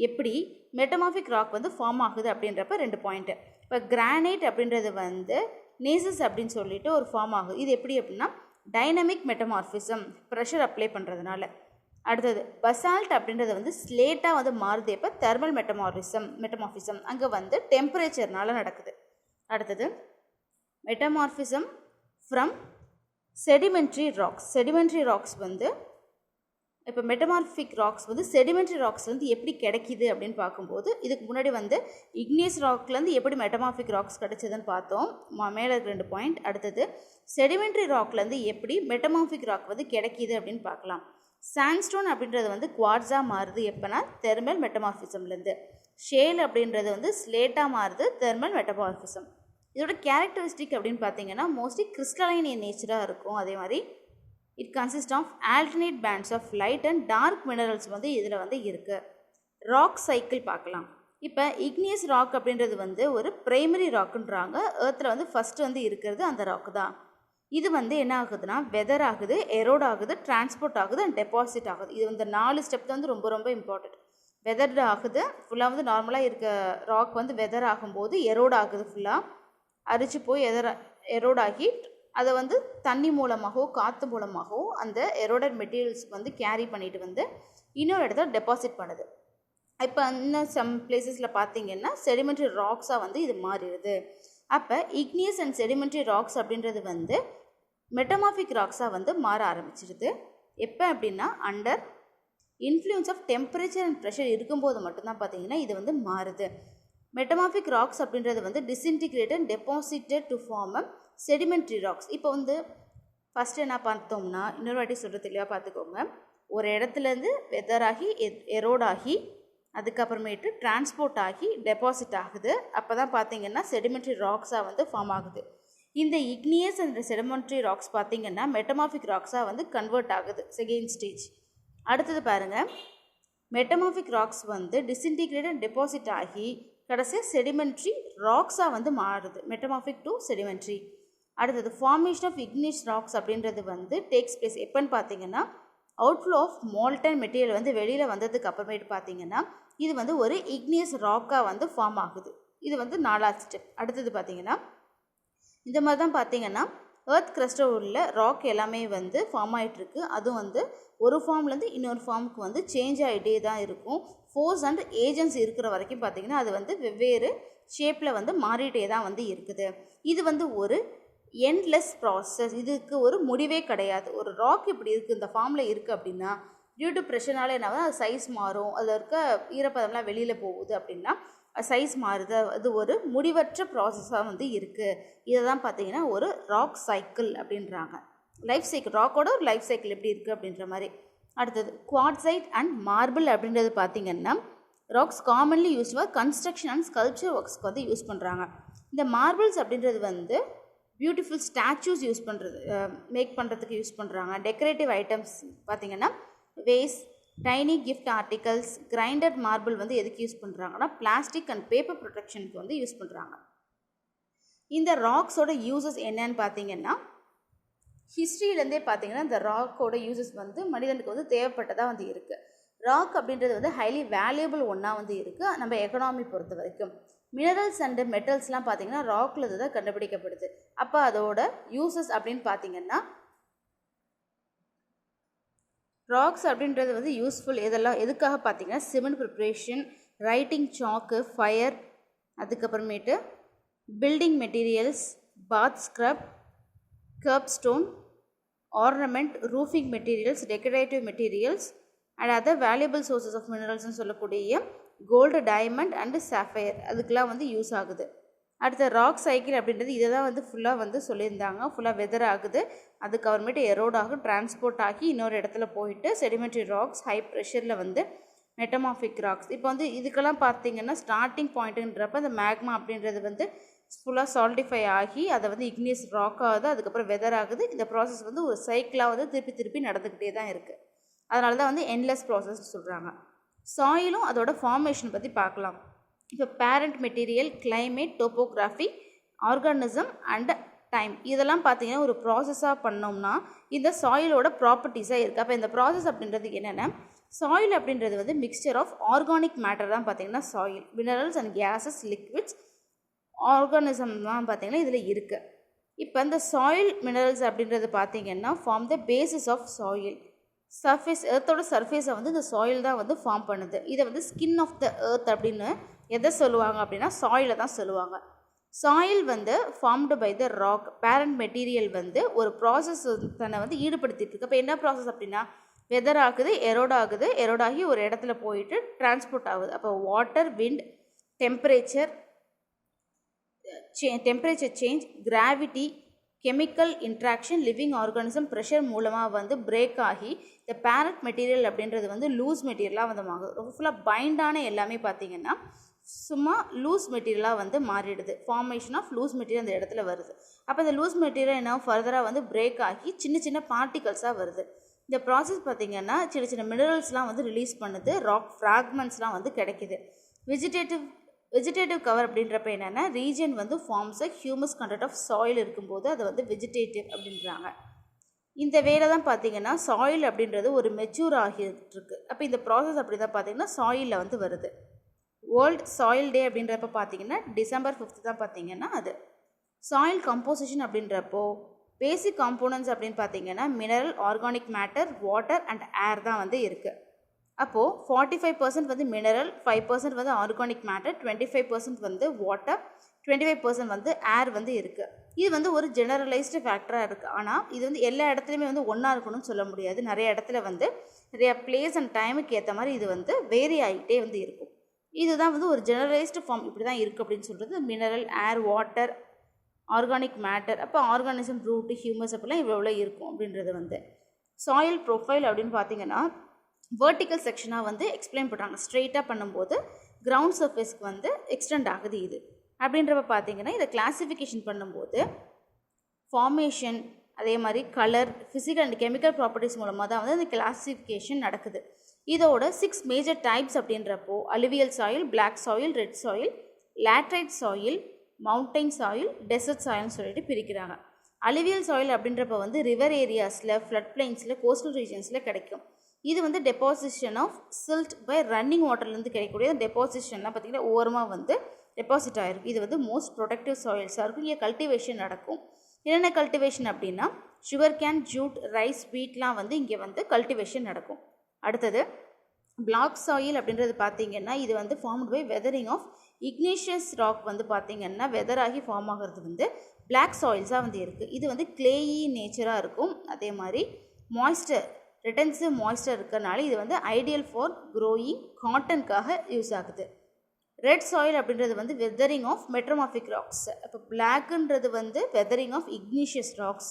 எப்படி மெட்டமார்பிக் ராக் வந்து ஃபார்ம் ஆகுது அப்படின்றப்ப 2 பாயிண்ட்டு. இப்போ கிரானைட் அப்படின்றது வந்து நேசஸ் அப்படின்னு சொல்லிட்டு ஒரு ஃபார்ம் ஆகுது. இது எப்படி அப்படின்னா டைனமிக் மெட்டமார்பிசம், ப்ரெஷர் அப்ளை பண்ணுறதுனால. அடுத்தது பசால்ட் அப்படின்றது வந்து ஸ்லேட்டாக வந்து மாறுது. இப்போ தெர்மல் மெட்டமார்பிசம் அங்கே வந்து டெம்பரேச்சர்னால நடக்குது. அடுத்தது மெட்டமார்பிசம் ஃப்ரம் செடிமெண்ட்ரி ராக்ஸ் வந்து இப்போ மெட்டமார்பிக் ராக்ஸ் வந்து செடிமெண்ட்ரி ராக்ஸ் வந்து எப்படி கிடைக்கிது அப்படின்னு பார்க்கும்போது இதுக்கு முன்னாடி வந்து இக்னியஸ் ராக்லேருந்து எப்படி மெட்டமார்பிக் ராக்ஸ் கிடைச்சதுன்னு பார்த்தோம். மேலே இருக்க 2 பாயிண்ட். அடுத்தது செடிமெண்ட்ரி ராக்லேருந்து எப்படி மெட்டமார்பிக் ராக் வந்து கிடைக்கிது அப்படின்னு பார்க்கலாம். சாண்ட்ஸ்டோன் அப்படின்றது வந்து குவார்ட்ஸாக மாறுது எப்போனா தெர்மல் மெட்டமார்பிசம்லேருந்து. ஷேல் அப்படின்றது வந்து ஸ்லேட்டாக மாறுது தெர்மல் மெட்டமார்பிசம். இதோட கேரக்டரிஸ்டிக் அப்படின்னு பார்த்தீங்கன்னா மோஸ்ட்லி கிறிஸ்டலைன் இன் நேச்சராக இருக்கும். அதே மாதிரி it consist of alternate bands of light and dark minerals வந்து இதில் வந்து இருக்குது. ராக் சைக்கிள் பார்க்கலாம். இப்போ இக்னியஸ் ராக் அப்படின்றது வந்து ஒரு பிரைமரி ராக்குன்றாங்க. ஏர்த்தில் வந்து ஃபஸ்ட்டு வந்து இருக்கிறது அந்த ராக்கு தான். இது வந்து என்ன ஆகுதுன்னா வெதர் ஆகுது, எரோட் ஆகுது, டிரான்ஸ்போர்ட் ஆகுது அண்ட் டெபாசிட் ஆகுது. இது வந்து 4 ஸ்டெப் வந்து ரொம்ப ரொம்ப இம்பார்ட்டண்ட். வெதர் ஆகுது, ஃபுல்லாக வந்து நார்மலாக இருக்க ராக் வந்து வெதர் ஆகும்போது எரோட் ஆகுது, ஃபுல்லாக அரிச்சு போய் எரோட் ஆகி அதை வந்து தண்ணி மூலமாகவோ காற்று மூலமாகவோ அந்த எரோடட் மெட்டீரியல்ஸ் வந்து கேரி பண்ணிட்டு வந்து இன்னொரு இடத்துல டெபாசிட் பண்ணுது. இப்போ இன்னும் சம் பிளேசஸில் பார்த்தீங்கன்னா செடிமெண்ட்ரி ராக்ஸாக வந்து இது மாறிடுது. அப்போ இக்னியஸ் அண்ட் செடிமெண்ட்ரி ராக்ஸ் அப்படின்றது வந்து மெட்டமார்பிக் ராக்ஸாக வந்து மாற ஆரம்பிச்சிடுது. எப்போ அப்படின்னா under influence of temperature and pressure இருக்கும்போது மட்டும்தான் பார்த்தீங்கன்னா இது வந்து மாறுது. மெட்டமார்பிக் ராக்ஸ் அப்படின்றது வந்து disintegrated deposited to form a sedimentary rocks. இப்போ வந்து ஃபஸ்ட்டு என்ன பார்த்தோம்னா இன்னொரு வாட்டி சொல்கிற தெளிவாக பார்த்துக்கோங்க. ஒரு இடத்துலேருந்து வெதர் ஆகி எரோட் ஆகி அதுக்கப்புறமேட்டு டிரான்ஸ்போர்ட் ஆகி டெபாசிட் ஆகுது. அப்போ தான் பார்த்தீங்கன்னா செடிமெண்ட்ரி ராக்ஸாக வந்து ஃபார்ம் ஆகுது. இந்த இக்னியஸ் அண்ட் செடிமெண்ட்ரி ராக்ஸ் பார்த்தீங்கன்னா மெட்டமார்பிக் ராக்ஸாக வந்து கன்வெர்ட் ஆகுது, செகண்ட் ஸ்டேஜ். அடுத்தது பாருங்கள், மெட்டமார்பிக் ராக்ஸ் வந்து டிஸ்இன்டிகிரேட்டட் டெபாசிட் ஆகி கடைசியாக செடிமெண்ட்ரி ராக்ஸாக வந்து மாறுது, மெட்டமார்பிக் டு செடிமெண்ட்ரி. அடுத்தது ஃபார்மேஷன் ஆஃப் இக்னியஸ் ராக்ஸ் அப்படின்றது வந்து டேக்ஸ் பிளேஸ் எப்போன்னு பார்த்தீங்கன்னா அவுட்ஃப்ளோ ஆஃப் மால்டன் மெட்டீரியல் வந்து வெளியில் வந்ததுக்கு அப்புறமேட்டு பார்த்தீங்கன்னா இது வந்து ஒரு இக்னியஸ் ராக்காக வந்து ஃபார்ம் ஆகுது. இது வந்து 4வது ஸ்டெப். அடுத்தது பார்த்தீங்கன்னா இந்த மாதிரி தான் பார்த்தீங்கன்னா எர்த் கிரஸ்டில் உள்ள ராக் எல்லாமே வந்து ஃபார்ம் ஆகிட்டுருக்கு. அதுவும் வந்து ஒரு ஃபார்ம்லேருந்து இன்னொரு ஃபார்முக்கு வந்து சேஞ்ச் ஆகிட்டே தான் இருக்கும். ஃபோர்ஸ் அண்ட் ஏஜென்ட்ஸ் இருக்கிற வரைக்கும் பார்த்திங்கன்னா அது வந்து வெவ்வேறு ஷேப்பில் வந்து மாறிட்டே தான் வந்து இருக்குது. இது வந்து ஒரு எண்ட்லெஸ் ப்ராசஸ். இதுக்கு ஒரு முடிவே கிடையாது. ஒரு ராக் இப்படி இருக்குது, இந்த ஃபார்மில் இருக்குது அப்படின்னா டியூ டு ப்ரெஷர்னால என்ன அது சைஸ் மாறும், அதில் இருக்க ஈரப்பதம்லாம் வெளியில் போகுது அப்படின்னா சைஸ் மாறுது, அது ஒரு முடிவற்ற ப்ராசஸாக வந்து இருக்குது. இதை தான் பார்த்திங்கன்னா ஒரு ராக் சைக்கிள் அப்படின்றாங்க. லைஃப் சைக்கிள், ராக்கோட ஒரு லைஃப் சைக்கிள் எப்படி இருக்குது அப்படின்ற மாதிரி. அடுத்தது குவார்ட்சைட் அண்ட் மார்பிள் அப்படின்றது பார்த்திங்கன்னா rocks commonly use for construction and sculpture ஒர்க்ஸ்க்கு வந்து யூஸ் பண்ணுறாங்க. இந்த மார்பிள்ஸ் அப்படின்றது வந்து பியூட்டிஃபுல் ஸ்டாச்சூஸ் யூஸ் பண்ணுறது, மேக் பண்ணுறதுக்கு யூஸ் பண்ணுறாங்க. டெக்கரேட்டிவ் ஐட்டம்ஸ் பார்த்திங்கன்னா vase, tiny gift articles, grinded marble வந்து எதுக்கு யூஸ் பண்ணுறாங்கன்னா பிளாஸ்டிக் அண்ட் பேப்பர் ப்ரொடெக்ஷனுக்கு வந்து யூஸ் பண்ணுறாங்க. இந்த ராக்ஸோட யூசஸ் என்னன்னு பார்த்தீங்கன்னா ஹிஸ்ட்ரியிலேருந்தே பார்த்தீங்கன்னா இந்த ராக்கோட யூசஸ் வந்து மனிதனுக்கு வந்து தேவைப்பட்டதாக வந்து இருக்குது. ராக் அப்படின்றது வந்து ஹைலி வேல்யூபிள் ஒன்றா வந்து இருக்குது நம்ம எக்கனாமி பொறுத்த வரைக்கும். மினரல்ஸ் அண்டு மெட்டல்ஸ்லாம் பார்த்தீங்கன்னா ராக்ல தான் கண்டுபிடிக்கப்படுது. அப்போ அதோட யூசஸ் அப்படின்னு பார்த்தீங்கன்னா ராக்ஸ் அப்படின்றது வந்து யூஸ்ஃபுல் எதெல்லாம் எதுக்காக பார்த்தீங்கன்னா cement preparation, writing chalk, fire, அதுக்கப்புறமேட்டு building materials, bath scrub, curb stone, ornament, roofing materials, decorative materials and other valuable sources of மினரல்ஸ்னு சொல்லக்கூடிய கோல்டு, டைமண்ட் அண்டு சாஃபயர் அதுக்கெலாம் வந்து யூஸ் ஆகுது. அடுத்த ராக் சைக்கிள் அப்படின்றது இதை தான் வந்து ஃபுல்லாக வந்து சொல்லியிருந்தாங்க. ஃபுல்லாக வெதர் ஆகுது, அதுக்கப்புறமேட்டு எரோட் ஆகும், டிரான்ஸ்போர்ட் ஆகி இன்னொரு இடத்துல போயிட்டு செடிமெண்ட்ரி ராக்ஸ், ஹை ப்ரெஷரில் வந்து மெட்டமாஃபிக் ராக்ஸ். இப்போ வந்து இதுக்கெல்லாம் பார்த்தீங்கன்னா ஸ்டார்டிங் பாயிண்ட்டுன்றப்ப அந்த மேக்மா அப்படின்றது வந்து ஃபுல்லாக சால்டிஃபை ஆகி அதை வந்து இக்னியஸ் ராக் ஆகுது, அதுக்கப்புறம் வெதர் ஆகுது. இந்த ப்ராசஸ் வந்து ஒரு சைக்கிளாக வந்து திருப்பி திருப்பி நடந்துக்கிட்டே தான் இருக்குது. அதனால தான் வந்து என்லெஸ் ப்ராசஸ் சொல்கிறாங்க. சாயிலும் அதோட ஃபார்மேஷன் பற்றி பார்க்கலாம். இப்போ parent material, climate, topography, organism and time இதெல்லாம் பார்த்தீங்கன்னா ஒரு ப்ராசஸாக பண்ணோம்னா இந்த சாயிலோட ப்ராப்பர்ட்டிஸாக இருக்குது. அப்போ இந்த ப்ராசஸ் அப்படின்றது என்னென்னா சாயில் அப்படின்றது வந்து மிக்சர் ஆஃப் ஆர்கானிக் மேட்டர் தான் பார்த்தீங்கன்னா soil. Minerals and gases, liquids, ஆர்கானிசம்லாம் பார்த்தீங்கன்னா இதில் இருக்குது. இப்போ இந்த சாயில் மினரல்ஸ் அப்படின்றது பார்த்தீங்கன்னா form the basis of soil. Surface, எர்த்தோட சர்ஃபேஸை வந்து இந்த சாயில் தான் வந்து ஃபார்ம் பண்ணுது. இதை வந்து ஸ்கின் ஆஃப் த எர்த் அப்படின்னு எதை சொல்லுவாங்க அப்படின்னா சாயிலை தான் சொல்லுவாங்க. சாயில் வந்து formed by the rock. Parent material வந்து ஒரு ப்ராசஸ் தன்னை வந்து ஈடுபடுத்திட்டு இருக்கு. அப்போ என்ன ப்ராசஸ் அப்படின்னா வெதர் ஆகுது, எரோட் ஆகுது, எரோட் ஆகி ஒரு இடத்துல போயிட்டு டிரான்ஸ்போர்ட் ஆகுது. அப்போ water, wind, temperature change, gravity, chemical interaction, living organism, pressure மூலமாக வந்து பிரேக் ஆகி இந்த பேரண்ட் மெட்டீரியல் அப்படின்றது வந்து லூஸ் மெட்டீரியலாக வந்து ஆகுது. ஃபுல்லாக பைண்டான எல்லாமே பார்த்திங்கன்னா சும்மா லூஸ் மெட்டீரியலாக வந்து மாறிடுது. ஃபார்மேஷன் ஆஃப் லூஸ் மெட்டீரியல் அந்த இடத்துல வருது. அப்போ இந்த லூஸ் மெட்டீரியல் என்ன ஃபர்தராக வந்து பிரேக் ஆகி சின்ன சின்ன பார்ட்டிகல்ஸாக வருது. இந்த ப்ராசஸ் பார்த்திங்கன்னா சின்ன சின்ன மினரல்ஸ்லாம் வந்து ரிலீஸ் பண்ணுது, ராக் ஃப்ராக்மெண்ட்ஸ்லாம் வந்து கிடைக்கிது. வெஜிடேட்டிவ் கவர் அப்படின்றப்ப என்னென்னா ரீஜன் வந்து forms a humus content of soil இருக்கும்போது அதை வந்து வெஜிடேட்டிவ் அப்படின்றாங்க. இந்த வேலை தான் பார்த்திங்கன்னா சாயில் அப்படின்றது ஒரு மெச்சூர் ஆகிட்டுருக்கு. அப்போ இந்த ப்ராசஸ் அப்படி தான் பார்த்திங்கன்னா சாயிலில் வந்து வருது. வேர்ல்ட் சாயில் டே அப்படின்றப்ப பார்த்திங்கன்னா December 5 தான் பார்த்திங்கன்னா அது. சாயில் கம்போசிஷன் அப்படின்றப்போ பேசிக் காம்போனன்ட்ஸ் அப்படின்னு பார்த்திங்கன்னா mineral, organic matter, water and ஏர் தான் வந்து இருக்குது. அப்போது 45% வந்து மினரல், 5% வந்து ஆர்கானிக் மேட்டர், 25% வந்து வாட்டர், 25% வந்து ஏர் வந்து இருக்குது. இது வந்து ஒரு ஜெனரலைஸ்டு ஃபேக்டராக இருக்குது. ஆனால் இது வந்து எல்லா இடத்துலையுமே வந்து ஒன்றா இருக்கணும்னு சொல்ல முடியாது. நிறைய இடத்துல வந்து நிறைய பிளேஸ் அண்ட் டைமுக்கு ஏற்ற மாதிரி இது வந்து வேரி ஆகிட்டே வந்து இருக்கும். இதுதான் வந்து ஒரு ஜெனரலைஸ்டு ஃபார்ம் இப்படி தான் இருக்குது அப்படின்னு சொல்கிறது. மினரல், ஏர், வாட்டர், ஆர்கானிக் மேட்டர், அப்போ ஆர்கானிசம், ரூட்டு, ஹியூமஸ் அப்படிலாம் இவ்வளோ இருக்கும் அப்படின்றது வந்து. சாயில் ப்ரொஃபைல் அப்படின்னு பார்த்திங்கன்னா வெர்டிக்கல் செக்ஷனாக வந்து எக்ஸ்பிளைன் பண்ணுறாங்க. ஸ்ட்ரெயிட்டாக பண்ணும்போது கிரவுண்ட் சர்ஃபேஸ்க்கு வந்து எக்ஸ்டெண்ட் ஆகுது இது அப்படின்றப்ப பார்த்திங்கன்னா இதை கிளாஸிஃபிகேஷன் பண்ணும்போது ஃபார்மேஷன், அதே மாதிரி colour, physical and chemical properties மூலமாக தான் வந்து இந்த கிளாஸிஃபிகேஷன் நடக்குது. இதோட 6 மேஜர் டைப்ஸ் அப்படின்றப்போ alluvial soil, black soil, red soil, laterite soil, mountain soil, desert சாயில்னு சொல்லிட்டு பிரிக்கிறாங்க. அலுவியல் சாயில் அப்படின்றப்ப வந்து ரிவர் ஏரியாஸில், ஃப்ளட் பிளைன்ஸில், கோஸ்டல் ரீஜன்ஸில் கிடைக்கும். இது வந்து deposition of silt by running வாட்டர்லேருந்து கிடைக்கக்கூடிய டெபாசிஷன்லாம் பார்த்திங்கன்னா ஓரமாக வந்து டெபாசிட் ஆகிருக்கும். இது வந்து மோஸ்ட் ப்ரொடக்டிவ் சாயில்ஸாக இருக்கும். இங்கே கல்டிவேஷன் நடக்கும். என்னென்ன கல்டிவேஷன் அப்படின்னா சுகர் கேன், ஜூட், ரைஸ், வீட்லாம் வந்து இங்கே வந்து கல்டிவேஷன் நடக்கும். அடுத்தது பிளாக் சாயில் அப்படின்றது பார்த்திங்கன்னா இது வந்து formed by weathering of igneous rock வந்து பார்த்திங்கன்னா வெதராகி ஃபார்ம் ஆகிறது வந்து பிளாக் சாயில்ஸாக வந்து இருக்குது. இது வந்து கிளேயி நேச்சராக இருக்கும். அதே மாதிரி மாய்ஸ்டர், ரிட்டன்சிவ் மாய்ஸ்டர் இருக்கிறனால இது வந்து ஐடியல் ஃபார் க்ரோயிங் காட்டனுக்காக யூஸ் ஆகுது. ரெட் சாயில் அப்படின்றது வந்து வெதரிங் ஆஃப் மெட்ரோமார்பிக் ராக்ஸ். இப்போ பிளாக்ன்றது வந்து வெதரிங் ஆஃப் இக்னீஷியஸ் ராக்ஸ்,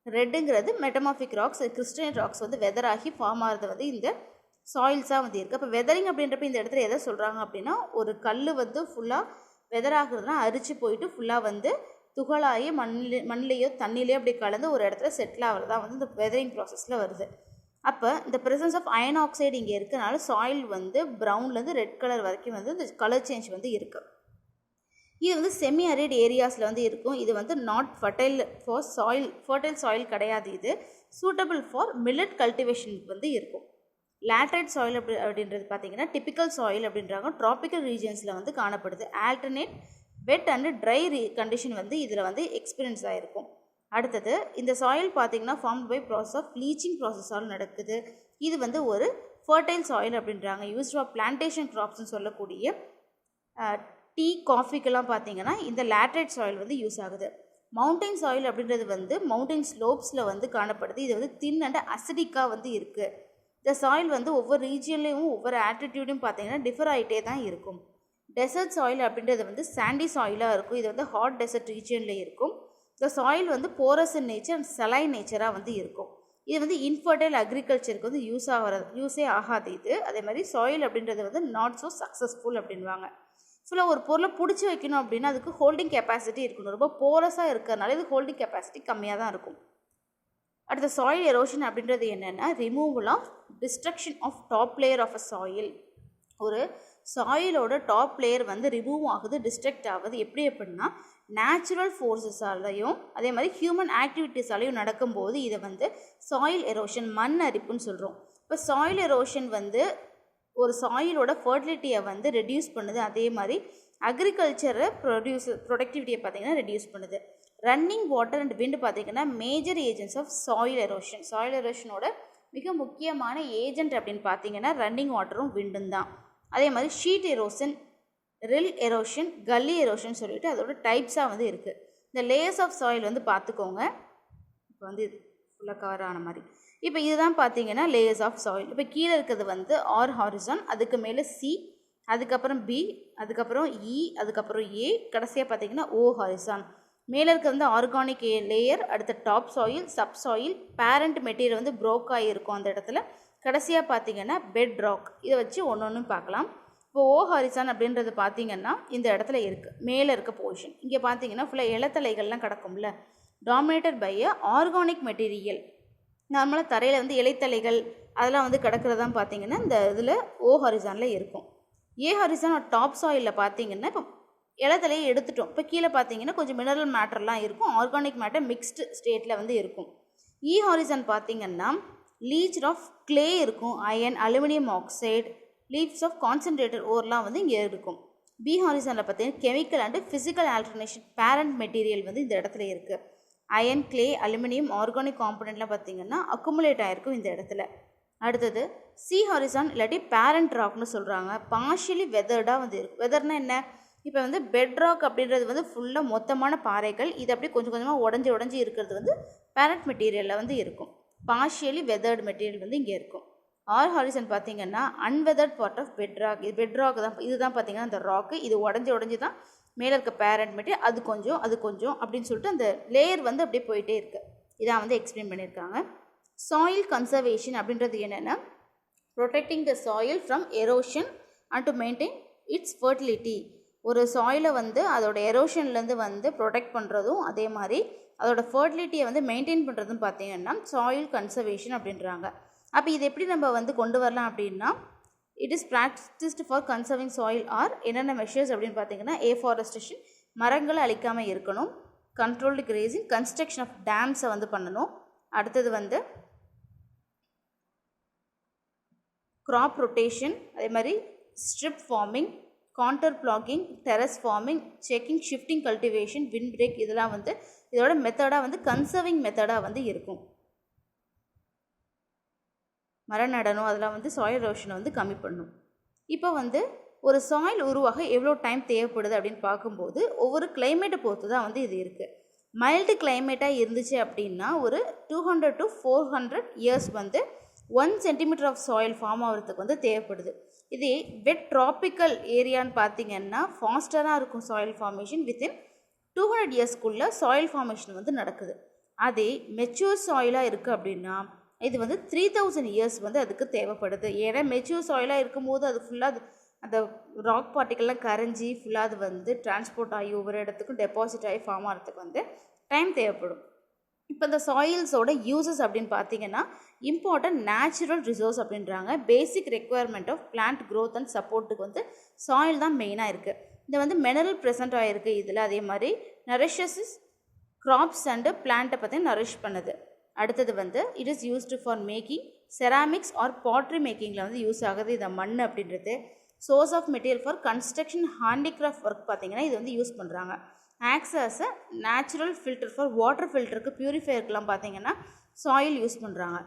ரெட்டுங்கிறது மெட்டமார்பிக் ராக்ஸ், கிறிஸ்டலைன் ராக்ஸ் வந்து வெதர் ஆகி ஃபார்ம் ஆகிறது வந்து இந்த சாயில்ஸாக வந்து இருக்குது. அப்போ வெதரிங் அப்படின்றப்ப இந்த இடத்துல எதை சொல்கிறாங்க அப்படின்னா, ஒரு கல் வந்து ஃபுல்லாக வெதர் ஆகுறதுனா அரிச்சு போயிட்டு ஃபுல்லாக வந்து துகளாகி மண்ணிலையோ தண்ணிலையோ அப்படி கலந்து ஒரு இடத்துல செட்டில் ஆகிறது தான் வந்து இந்த வெதரிங் ப்ராசஸில் வருது. அப்போ இந்த ப்ரெசன்ஸ் ஆஃப் அயன் ஆக்சைடு இங்கே இருக்கிறனால சாயில் வந்து ப்ரௌன்லேருந்து ரெட் கலர் வரைக்கும் வந்து இந்த கலர் சேஞ்ச் வந்து இருக்குது. இது வந்து செமி அரிட் ஏரியாஸில் வந்து இருக்கும். இது வந்து not fertile for soil, fertile soil கிடையாது. இது சூட்டபிள் ஃபார் மில்லட் கல்டிவேஷனுக்கு வந்து இருக்கும். லேட்ரைட் சாயில் அப்படின்றது பார்த்தீங்கன்னா டிப்பிக்கல் சாயில் அப்படின்றாங்க, ட்ராபிக்கல் ரீஜன்ஸில் வந்து காணப்படுது. Alternate wet and dry condition வந்து இதில் வந்து எக்ஸ்பீரியன்ஸ் ஆகிருக்கும். அடுத்தது இந்த சாயில் பார்த்தீங்கன்னா formed by process of leaching ப்ராசஸால் நடக்குது. இது வந்து ஒரு ஃபர்டைல் சாயில் அப்படின்றாங்க. யூஸ் ஃபார் பிளான்டேஷன் கிராப்ஸ்ன்னு சொல்லக்கூடிய டீ காஃபிக்கெல்லாம் பார்த்தீங்கன்னா இந்த லேட்ரைட் சாயில் வந்து யூஸ் ஆகுது. மவுண்டைன் சாயில் அப்படின்றது வந்து மவுண்டைன் ஸ்லோப்ஸில் வந்து காணப்படுது. இது வந்து தின் அண்ட் அசிடிக்காக வந்து இருக்குது. இந்த சாயில் வந்து ஒவ்வொரு ரீஜியன்லேயும் ஒவ்வொரு ஆட்டிடியூடும் பார்த்தீங்கன்னா டிஃபர் ஆகிட்டே தான் இருக்கும். டெசர்ட் சாயில் அப்படின்றது வந்து சாண்டி சாயிலாக இருக்கும். இது வந்து ஹாட் டெசர்ட் ரீஜியனில் இருக்கும். இந்த சாயில் வந்து porous in nature and saline நேச்சராக வந்து இருக்கும். இது வந்து இன்ஃபர்டைல் அக்ரிகல்ச்சருக்கு வந்து யூஸே ஆகாது இது. அதே மாதிரி சாயில் அப்படின்றது வந்து நாட் ஸோ சக்ஸஸ்ஃபுல் அப்படின்வாங்க. ஃபுல்லாக ஒரு பொருளை பிடிச்சி வைக்கணும் அப்படின்னா அதுக்கு ஹோல்டிங் கெப்பாசிட்டி இருக்கணும். ரொம்ப போரஸாக இருக்கிறதுனால இது ஹோல்டிங் கெப்பாசிட்டி கம்மியாக தான் இருக்கும். அடுத்த சாயில் எரோஷன் அப்படின்றது என்னென்னா removal of destruction of top layer of a soil. ஒரு சாயிலோட டாப் லேயர் வந்து ரிமூவ் ஆகுது, டிஸ்ட்ரக்ட் ஆகுது. எப்படி அப்படின்னா நேச்சுரல் ஃபோர்ஸஸாலையும் அதே மாதிரி ஹியூமன் ஆக்டிவிட்டீஸாலையும் நடக்கும்போது இதை வந்து சாயில் எரோஷன், மண் அரிப்புன்னு சொல்கிறோம். இப்போ சாயில் எரோஷன் வந்து ஒரு சாயிலோட ஃபர்டிலிட்டியை வந்து ரெடியூஸ் பண்ணுது. அதே மாதிரி அக்ரிகல்ச்சரை ப்ரொடக்டிவிட்டியை பார்த்திங்கன்னா ரெடியூஸ் பண்ணுது. ரன்னிங் வாட்டர் அண்ட் விண்ட் பார்த்திங்கன்னா major agents of soil erosion. Soil எரோஷனோட மிக முக்கியமான ஏஜென்ட் அப்படின்னு பார்த்தீங்கன்னா ரன்னிங் வாட்டரும் விண்டும் தான். அதே மாதிரி ஷீட் எரோஷன், ரில் எரோஷன், கல்லி எரோஷன் சொல்லிட்டு அதோட டைப்ஸாக வந்து இருக்குது. இந்த லேயர்ஸ் ஆஃப் சாயில் வந்து பார்த்துக்கோங்க. இப்போ வந்து ஃபுல்லாக கவர் ஆன மாதிரி. இப்போ இதுதான் பார்த்தீங்கன்னா லேயர்ஸ் ஆஃப் சாயில். இப்போ கீழே இருக்கிறது வந்து ஆர் ஹாரிசான், அதுக்கு மேலே சி, அதுக்கப்புறம் பி, அதுக்கப்புறம் இ, அதுக்கப்புறம் ஏ, கடைசியாக பார்த்தீங்கன்னா ஓ ஹாரிசான். மேலே இருக்க வந்து ஆர்கானிக் லேயர், அடுத்த top soil, sub soil, parent material வந்து ப்ரோக் ஆகிருக்கும் அந்த இடத்துல. கடைசியாக பார்த்தீங்கன்னா பெட் ராக். இதை வச்சு ஒன்று பார்க்கலாம். இப்போ ஓ ஹாரிசான் அப்படின்றது பார்த்தீங்கன்னா இந்த இடத்துல இருக்குது, மேலே இருக்க போர்ஷன். இங்கே பார்த்தீங்கன்னா ஃபுல்லாக இலைத்தலைகள்லாம் கிடக்கும்ல, டாமினேட்டட் பை ஆர்கானிக் மெட்டீரியல். நார்மலாக தரையில் வந்து இலைத்தலைகள் அதெல்லாம் வந்து கிடக்கிறதான் பார்த்தீங்கன்னா இந்த இதில் ஓ ஹாரிசானில் இருக்கும். ஏ ஹாரிசான் டாப் சாயிலில் பார்த்தீங்கன்னா இப்போ இலைத்தலையை எடுத்துட்டோம். இப்போ கீழே பார்த்தீங்கன்னா கொஞ்சம் மினரல் மேட்டர்லாம் இருக்கும், ஆர்கானிக் மேட்டர் மிக்ஸ்டு ஸ்டேட்டில் வந்து இருக்கும். இ ஹாரிசான் பார்த்தீங்கன்னா லீச் ஆஃப் கிளே இருக்கும், iron, aluminium oxide, leaves of concentrated ஓர்லாம் வந்து இங்கே இருக்கும். பி ஹாரிசானில் பார்த்தீங்கன்னா chemical and physical alternation parent material வந்து இந்த இடத்துல இருக்குது. Iron, clay, aluminium, organic component பார்த்தீங்கன்னா அக்குமுலேட் ஆகிருக்கும் இந்த இடத்துல. அடுத்தது சி ஹாரிசான் இல்லாட்டி பேரண்ட் ராக்னு சொல்கிறாங்க. பார்ஷியலி வெதர்டாக வந்து இருக்கும். வெதர்னால் என்ன? இப்போ வந்து பெட் ராக் அப்படின்றது வந்து ஃபுல்லாக மொத்தமான பாறைகள். இது அப்படியே கொஞ்சம் கொஞ்சமாக உடஞ்சி இருக்கிறது வந்து பேரண்ட் மெட்டீரியலில் வந்து இருக்கும். பார்ஷியலி வெதர்டு மெட்டீரியல் வந்து இங்கே இருக்கும். ஆர் ஹாரிசன் பார்த்தீங்கன்னா அன்வெதர்ட் பார்ட் ஆஃப் பெட் ராக். இது பெட் ராக் தான். இதுதான் பார்த்தீங்கன்னா அந்த ராக்கு. இது உடஞ்சி தான் மேலே இருக்க பேரண்ட் மெட்டீரியல். அது கொஞ்சம் அப்படின்னு சொல்லிட்டு அந்த லேயர் வந்து அப்படியே போயிட்டே இருக்குது. இதான் வந்து எக்ஸ்பிளைன் பண்ணியிருக்காங்க. சாயில் கன்சர்வேஷன் அப்படின்றது என்னென்னா protecting the soil from erosion and to maintain it's fertility. ஒரு சாயிலை வந்து அதோட எரோஷன்லேருந்து வந்து ப்ரொடெக்ட் பண்ணுறதும் அதே மாதிரி அதோட ஃபர்டிலிட்டியை வந்து மெயின்டைன் பண்ணுறதும் பார்த்தீங்கன்னா சாயில் கன்சர்வேஷன் அப்படின்றாங்க. அப்போ இது எப்படி நம்ம வந்து கொண்டு வரலாம் அப்படின்னா it is practised for conserving soil or என்னென்ன மெஷர்ஸ் அப்படின்னு பார்த்தீங்கன்னா ஏஃபாரஸ்டேஷன், மரங்களை அழிக்காமல் இருக்கணும், கண்ட்ரோல்டு கிரேசிங், கன்ஸ்ட்ரக்ஷன் ஆஃப் டேம்ஸை வந்து பண்ணணும். அடுத்தது வந்து கிராப் ரொட்டேஷன், அதே மாதிரி strip farming, contour ploughing, terrace farming, checking, shifting cultivation, wind break, இதெல்லாம் வந்து இதோட மெத்தடாக வந்து கன்சர்விங் மெத்தடாக வந்து இருக்கும். மரம் நடணும், அதெல்லாம் வந்து சாயில் எரோஷனை வந்து கம்மி பண்ணும். இப்போ வந்து ஒரு சாயில் உருவாக எவ்வளோ டைம் தேவைப்படுது அப்படின்னு பார்க்கும்போது ஒவ்வொரு கிளைமேட்டை பொறுத்து தான் வந்து இது இருக்குது. மைல்டு கிளைமேட்டாக இருந்துச்சு அப்படின்னா ஒரு 200 to 400 இயர்ஸ் வந்து 1 சென்டிமீட்டர் ஆஃப் சாயில் ஃபார்ம் ஆகிறதுக்கு வந்து தேவைப்படுது. இதே வெட் ட்ராபிக்கல் ஏரியான்னு பார்த்தீங்கன்னா ஃபாஸ்டராக இருக்கும் சாயில் ஃபார்மேஷன். வித்தின் 200 இயர்ஸ்க்குள்ளே சாயில் ஃபார்மேஷன் வந்து நடக்குது. அதே மெச்சூர் சாயிலாக இருக்குது அப்படின்னா இது வந்து 3000 இயர்ஸ் வந்து அதுக்கு தேவைப்படுது. ஏன்னா மெச்சூர் சாயிலாக இருக்கும்போது அது ஃபுல்லாக அந்த ராக் பார்ட்டிக்கல்லாம் கரைஞ்சி ஃபுல்லாக அது வந்து டிரான்ஸ்போர்ட் ஆகி ஒவ்வொரு இடத்துக்கும் டெபாசிட் ஆகி ஃபார்ம் ஆகிறதுக்கு வந்து டைம் தேவைப்படும். இப்போ இந்த சாயில்ஸோட யூசஸ் அப்படின்னு பார்த்தீங்கன்னா இம்பார்ட்டன்ட் நேச்சுரல் ரிசோர்ஸ் அப்படின்றாங்க. Basic requirement of plant growth and சப்போர்ட்டுக்கு வந்து சாயில் தான் மெயினாக இருக்குது. இந்த வந்து மினரல் ப்ரெசென்ட் ஆகிருக்கு இதில். அதே மாதிரி நரிஷஸ் கிராப்ஸ் அண்டு பிளான்ட்டை பற்றி நரிஷ் பண்ணுது. அடுத்தது வந்து it is used for making ceramics or pottery மேக்கிங்கில் வந்து யூஸ் ஆகுது இந்த மண் அப்படின்றது. Source of material for construction handicraft work பார்த்தீங்கன்னா இது வந்து யூஸ் பண்ணுறாங்க. Acts as a natural filter for water ஃபில்டருக்கு பியூரிஃபையருக்கெலாம் பார்த்தீங்கன்னா சாயில் யூஸ் பண்ணுறாங்க.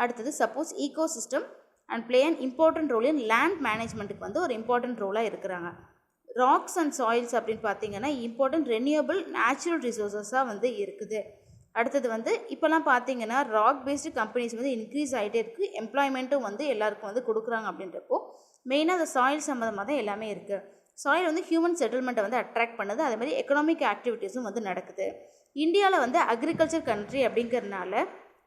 அடுத்தது suppose ecosystem and play an important role in land மேனேஜ்மெண்ட்டுக்கு வந்து ஒரு இம்பார்ட்டன்ட் ரோலாக இருக்கிறாங்க. ராக்ஸ் அண்ட் சாயில்ஸ் அப்படின்னு பார்த்தீங்கன்னா இம்பார்ட்டன்ட் ரெனியூவபிள் நேச்சுரல் ரிசோர்ஸஸாக வந்து இருக்குது. அடுத்தது வந்து இப்போல்லாம் பார்த்தீங்கன்னா ராக் பேஸ்டு கம்பெனிஸ் வந்து இன்க்ரீஸ் ஆகிட்டே இருக்குது. எம்ப்ளாய்மெண்ட்டும் வந்து எல்லாருக்கும் வந்து கொடுக்குறாங்க அப்படின்றப்போ மெயினாக அந்த சாயில் சம்மந்தமாக தான் எல்லாமே இருக்குது. சாயில் வந்து ஹியூமன் செட்டில்மெண்ட்டை வந்து அட்ராக்ட் பண்ணுது. அதே மாதிரி எக்கனாமிக் ஆக்டிவிட்டீஸும் வந்து நடக்குது. இந்தியாவில் வந்து அக்ரிகல்ச்சர் கண்ட்ரி அப்படிங்கிறதுனால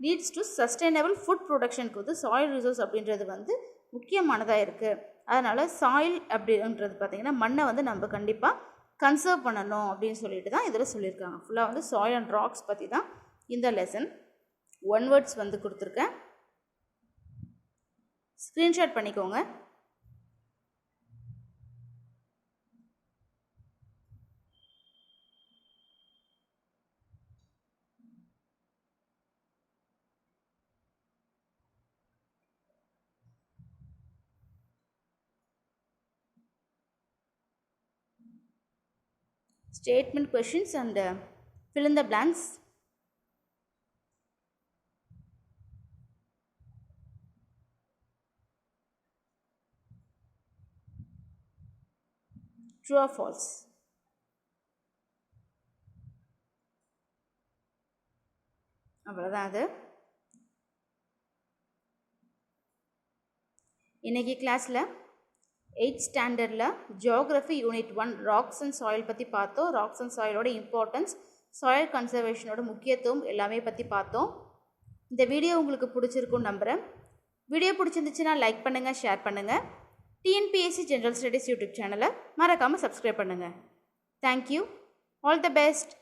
லீட்ஸ் டு சஸ்டைனபிள் ஃபுட் ப்ரொடக்ஷனுக்கு வந்து சாயில் ரிசோர்ஸ் அப்படின்றது வந்து முக்கியமானதாக இருக்குது. அதனால் சாயில் அப்படின்றது பார்த்திங்கன்னா மண்ணை வந்து நம்ம கண்டிப்பாக கன்சர்வ் பண்ணணும் அப்படின்னு சொல்லிட்டு தான் இதில் சொல்லியிருக்காங்க. ஃபுல்லாக வந்து சாயில் அண்ட் ராக்ஸ் பற்றி தான் இந்த லெசன். 1 வேர்ட்ஸ் வந்து கொடுத்துருக்கேன், ஸ்க்ரீன்ஷாட் பண்ணிக்கோங்க. Statement questions and fill in the blanks. True or false? அவ்வளோதான். அது இன்றைக்கி கிளாஸில் 8th ஸ்டாண்டர்டில் geography unit 1 rocks and soil பற்றி பார்த்தோம். ராக்ஸ் அண்ட் சாயிலோட இம்பார்ட்டன்ஸ், சாயில் கன்சர்வேஷனோட முக்கியத்துவம் எல்லாமே பற்றி பார்த்தோம். இந்த வீடியோ உங்களுக்கு பிடிச்சிருக்குன்னு நம்புகிறேன். வீடியோ பிடிச்சிருந்துச்சுன்னா லைக் பண்ணுங்கள், ஷேர் பண்ணுங்கள். டிஎன்பிஎஸ்சி ஜென்ரல் ஸ்டடீஸ் யூடியூப் சேனலை மறக்காமல் சப்ஸ்கிரைப் பண்ணுங்கள். தேங்க்யூ. All the best.